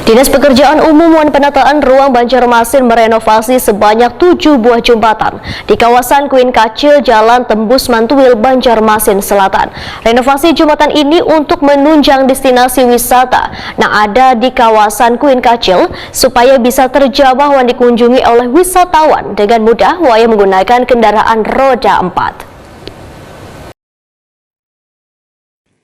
Dinas Pekerjaan Umum dan Penataan Ruang Banjarmasin merenovasi sebanyak 7 buah jembatan di kawasan Kuin Kacil, Jalan Tembus Mantuil, Banjarmasin Selatan. Renovasi jembatan ini untuk menunjang destinasi wisata yang ada di kawasan Kuin Kacil supaya bisa terjamah dan dikunjungi oleh wisatawan dengan mudah waya menggunakan kendaraan roda 4.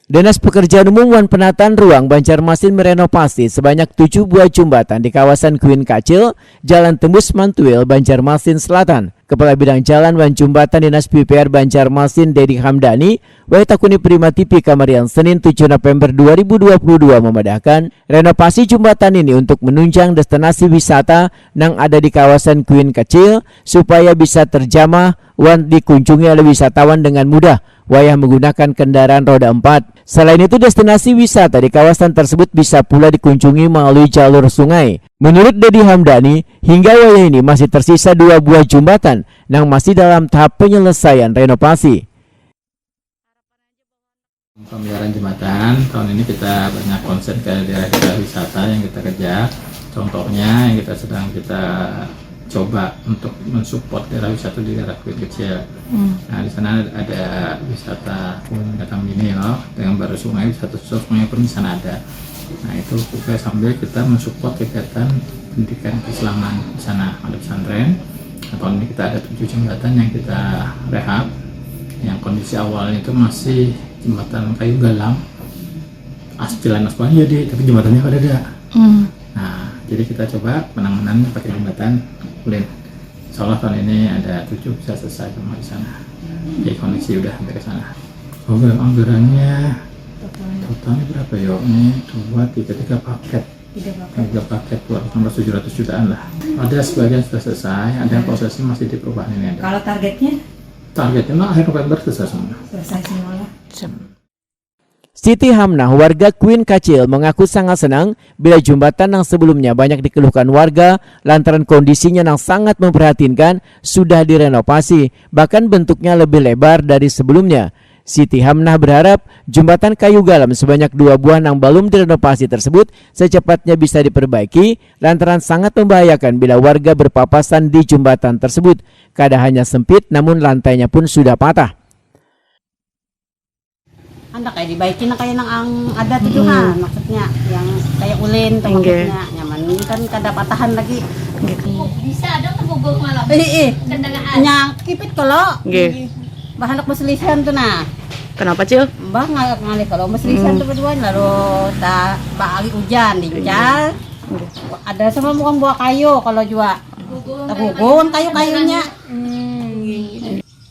Dinas Pekerjaan Umum dan Penataan Ruang Banjarmasin merenovasi sebanyak 7 buah jembatan di kawasan Kuin Kacil, Jalan Tembus Mantuil, Banjarmasin Selatan. Kepala Bidang Jalan dan Jembatan Dinas PUPR Banjarmasin Dedi Hamdani, Waitakuni Prima TV Kamarian Senin 7 November 2022 memedahkan renovasi jembatan ini untuk menunjang destinasi wisata yang ada di kawasan Kuin Kacil supaya bisa terjamah dan dikunjungi oleh wisatawan dengan mudah wayah menggunakan kendaraan roda 4. Selain itu, destinasi wisata di kawasan tersebut bisa pula dikunjungi melalui jalur sungai. Menurut Dedi Hamdani, hingga wayah ini masih tersisa 2 buah jembatan yang masih dalam tahap penyelesaian renovasi. Pemeliharaan jembatan, tahun ini kita banyak konsen ke daerah-daerah wisata yang kita kejar. Contohnya yang sedang kita coba untuk mensupport daerah wisata di daerah Kuin Kacil. Nah, di sana ada wisata datang ini loh, dengan baru sungai, wisata sungai pun di sana ada. Nah, itu juga sambil kita mensupport kegiatan pendidikan keislaman di sana, ada pesantren. Nah, tahun ini kita ada 7 jembatan yang kita rehab, yang kondisi awalnya itu masih jembatan kayu galang, jalan aspalnya jadi, tapi jembatannya pada ada. Nah, jadi kita coba penanganan pakai jembatan kulit. Insyaallah tahun ini ada 7 bisa selesai semua di sana. Jadi kondisi udah sampai ke sana. Oh, anggarannya totalnya berapa ya? Ini 3 paket. 3 paket buat 700 jutaan lah. Ada sebagian sudah selesai, ada prosesnya masih di perubahan ini ada. Kalau targetnya? Targetnya akhir November selesai semua. Selesai semua lah. Siti Hamnah, warga Kuin Kacil, mengaku sangat senang bila jembatan yang sebelumnya banyak dikeluhkan warga lantaran kondisinya yang sangat memprihatinkan sudah direnovasi, bahkan bentuknya lebih lebar dari sebelumnya. Siti Hamnah berharap jembatan kayu galam sebanyak 2 buah yang belum direnovasi tersebut secepatnya bisa diperbaiki lantaran sangat membahayakan bila warga berpapasan di jembatan tersebut. Kadang hanya sempit namun lantainya pun sudah patah. Anda kayak dibaikin na kayo ng ang ada tujuan maksudnya yang kayak ulin tuh maksudnya nyaman kan kada patahan lagi bisa ada tergugur malam kendangaan nya kipit kalau bahan nak maselisihan tuh nah kenapa Cil? Mbah ngalih kalau maselisihan tuh berdua lalu tak balik hujan dical ada sama bukan buah kayu kalau juga tergugun kayu-kayunya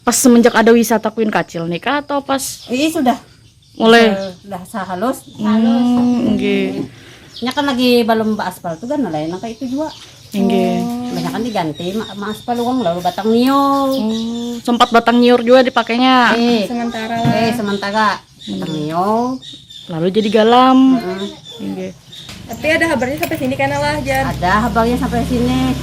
Pas semenjak ada wisata Kuin Kacil nih kah atau pas sudah mulai udah halus nggih. nya kan lagi belum aspal tuh kan lain kayak itu juga Nggih. banyak kan diganti aspal uang lalu batang niol Sempat batang nyiur juga dipakainya. sementara lah sementara batang niol Lalu jadi galam. Nggih. Tapi ada kabarnya sampai sini kan lah Jan. ada habalnya sampai sini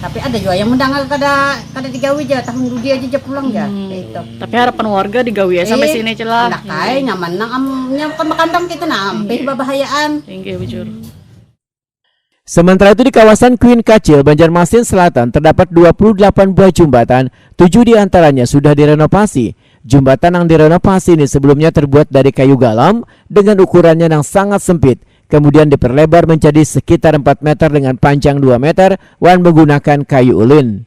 tapi ada juga yang mendangal kada digawi aja tahun dudi aja pulang ya itu Tapi harapan warga digawi ya sampai sini celah. Anak kay nyaman nang amnya kan makandang kita na ampe babahayaan. Nggih, bujur. Sementara itu di kawasan Kuin Kacil, Banjarmasin Selatan terdapat 28 buah jembatan, 7 diantaranya sudah direnovasi. Jembatan yang direnovasi ini sebelumnya terbuat dari kayu galam dengan ukurannya yang sangat sempit. Kemudian diperlebar menjadi sekitar 4 meter dengan panjang 2 meter dan menggunakan kayu ulin.